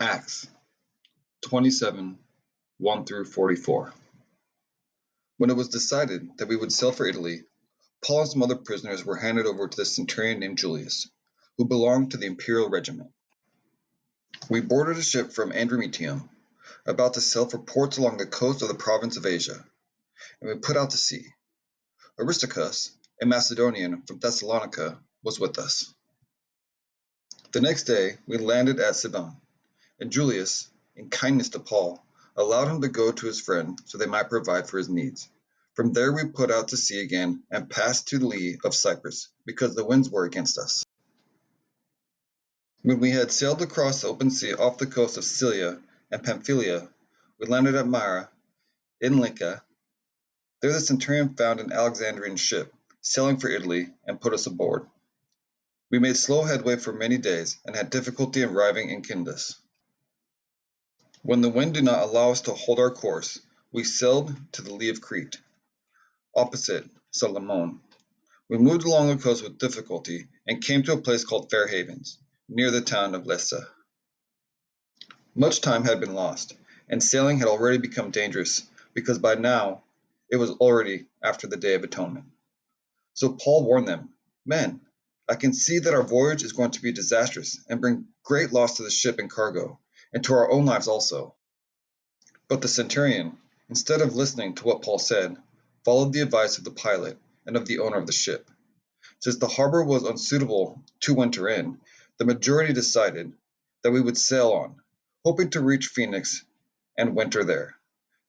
Acts 27 1 through 44. When it was decided that we would sail for Italy, Paul and some other prisoners were handed over to the centurion named Julius, who belonged to the imperial regiment. We boarded a ship from Adramyttium, about to sail for ports along the coast of the province of Asia, and we put out to sea. Aristarchus, a Macedonian from Thessalonica, was with us. The next day we landed at Sidon, and Julius, in kindness to Paul, allowed him to go to his friend so they might provide for his needs. From there we put out to sea again and passed to the lee of Cyprus, because the winds were against us. When we had sailed across the open sea off the coast of Cilicia and Pamphylia, we landed at Myra, in Lycia. There the centurion found an Alexandrian ship, sailing for Italy, and put us aboard. We made slow headway for many days, and had difficulty in arriving in Cnidus. When the wind did not allow us to hold our course, we sailed to the lee of Crete, opposite Salamone. We moved along the coast with difficulty, and came to a place called Fair Havens, near the town of Lecce. Much time had been lost, and sailing had already become dangerous, because by now it was already after the Day of Atonement. So Paul warned them, "Men, I can see that our voyage is going to be disastrous and bring great loss to the ship and cargo, and to our own lives also." But the centurion, instead of listening to what Paul said, followed the advice of the pilot and of the owner of the ship. Since the harbor was unsuitable to winter in, the majority decided that we would sail on, hoping to reach Phoenix and winter there.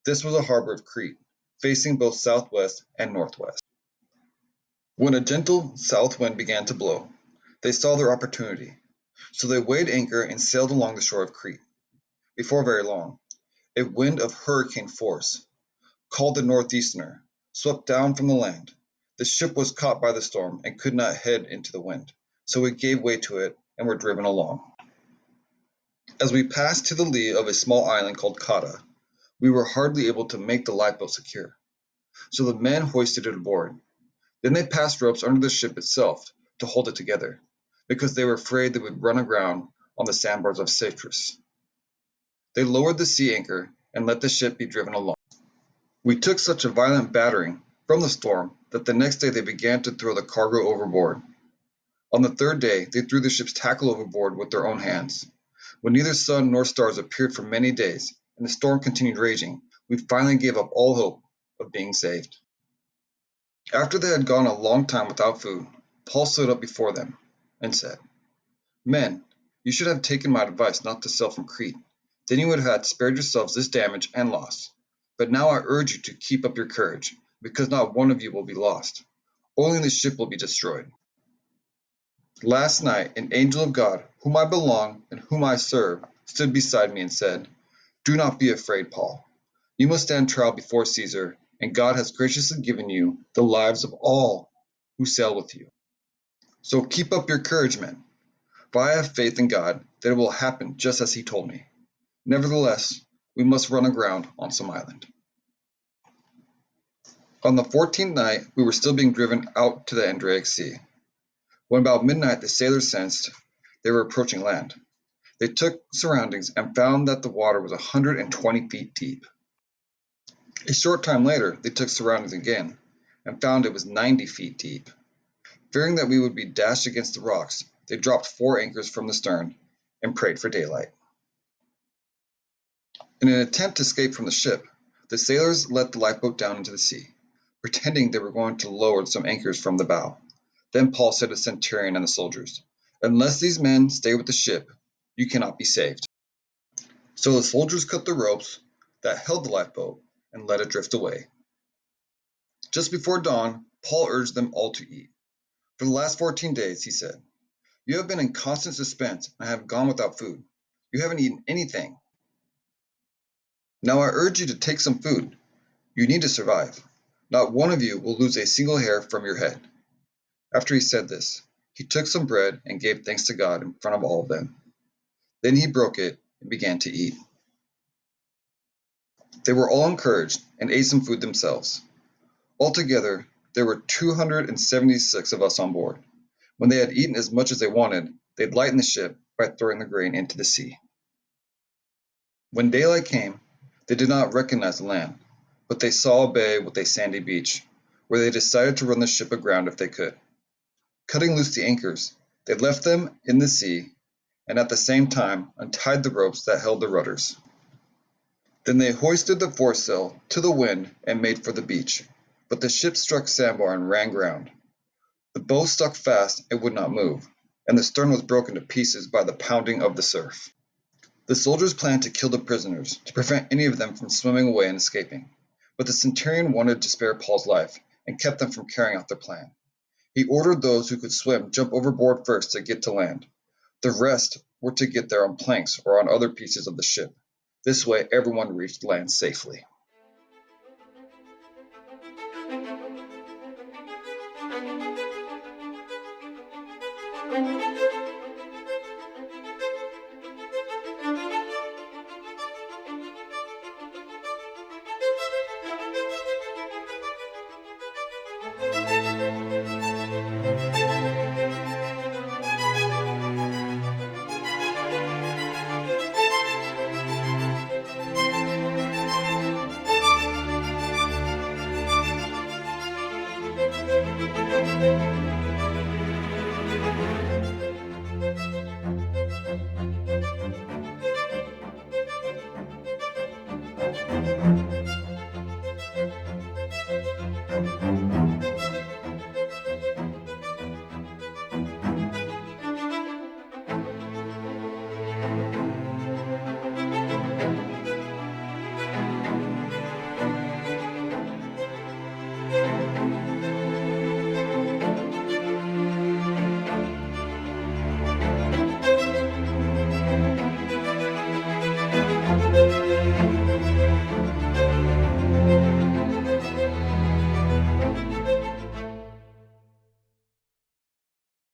This was a harbor of Crete, facing both southwest and northwest. When a gentle south wind began to blow, they saw their opportunity, so they weighed anchor and sailed along the shore of Crete. Before very long, a wind of hurricane force, called the northeaster, swept down from the land. The ship was caught by the storm and could not head into the wind, so we gave way to it and were driven along. As we passed to the lee of a small island called Cauda, we were hardly able to make the lifeboat secure, so the men hoisted it aboard. Then they passed ropes under the ship itself to hold it together, because they were afraid they would run aground on the sandbars of Cyprus. They lowered the sea anchor and let the ship be driven along. We took such a violent battering from the storm that the next day they began to throw the cargo overboard. On the third day they threw the ship's tackle overboard with their own hands. When neither sun nor stars appeared for many days, and the storm continued raging, we finally gave up all hope of being saved. After they had gone a long time without food, Paul stood up before them and said, "Men, you should have taken my advice not to sail from Crete. Then you would have had spared yourselves this damage and loss. But now I urge you to keep up your courage, because not one of you will be lost. Only the ship will be destroyed." Last night an angel of God, whom I belong and whom I serve, stood beside me and said, "Do not be afraid, Paul. You must stand trial before Caesar, and God has graciously given you the lives of all who sail with you. So keep up your courage, men, for I have faith in God that it will happen just as he told me. Nevertheless, we must run aground on some island." On the 14th night we were still being driven out to the Adriatic Sea. When about midnight the sailors sensed they were approaching land. They took surroundings and found that the water was 120 feet deep. A short time later they took surroundings again and found it was 90 feet deep. Fearing that we would be dashed against the rocks, they dropped 4 anchors from the stern and prayed for daylight. In an attempt to escape from the ship, the sailors let the lifeboat down into the sea, pretending they were going to lower some anchors from the bow. Then Paul said to the centurion and the soldiers, "Unless these men stay with the ship, you cannot be saved." So the soldiers cut the ropes that held the lifeboat and let it drift away. Just before dawn, Paul urged them all to eat. "For the last 14 days," he said, "you have been in constant suspense and have gone without food. You haven't eaten anything. Now I urge you to take some food. You need to survive. Not one of you will lose a single hair from your head." After he said this, he took some bread and gave thanks to God in front of all of them. Then he broke it and began to eat. They were all encouraged and ate some food themselves. Altogether, there were 276 of us on board. When they had eaten as much as they wanted, they lightened the ship by throwing the grain into the sea. When daylight came, they did not recognize the land, but they saw a bay with a sandy beach, where they decided to run the ship aground if they could. Cutting loose the anchors, they left them in the sea and at the same time untied the ropes that held the rudders. Then they hoisted the foresail to the wind and made for the beach, but the ship struck sandbar and ran ground. The bow stuck fast and would not move, and the stern was broken to pieces by the pounding of the surf. The soldiers planned to kill the prisoners to prevent any of them from swimming away and escaping, but the centurion wanted to spare Paul's life and kept them from carrying out their plan. He ordered those who could swim jump overboard first to get to land. The rest were to get there on planks or on other pieces of the ship. This way everyone reached land safely.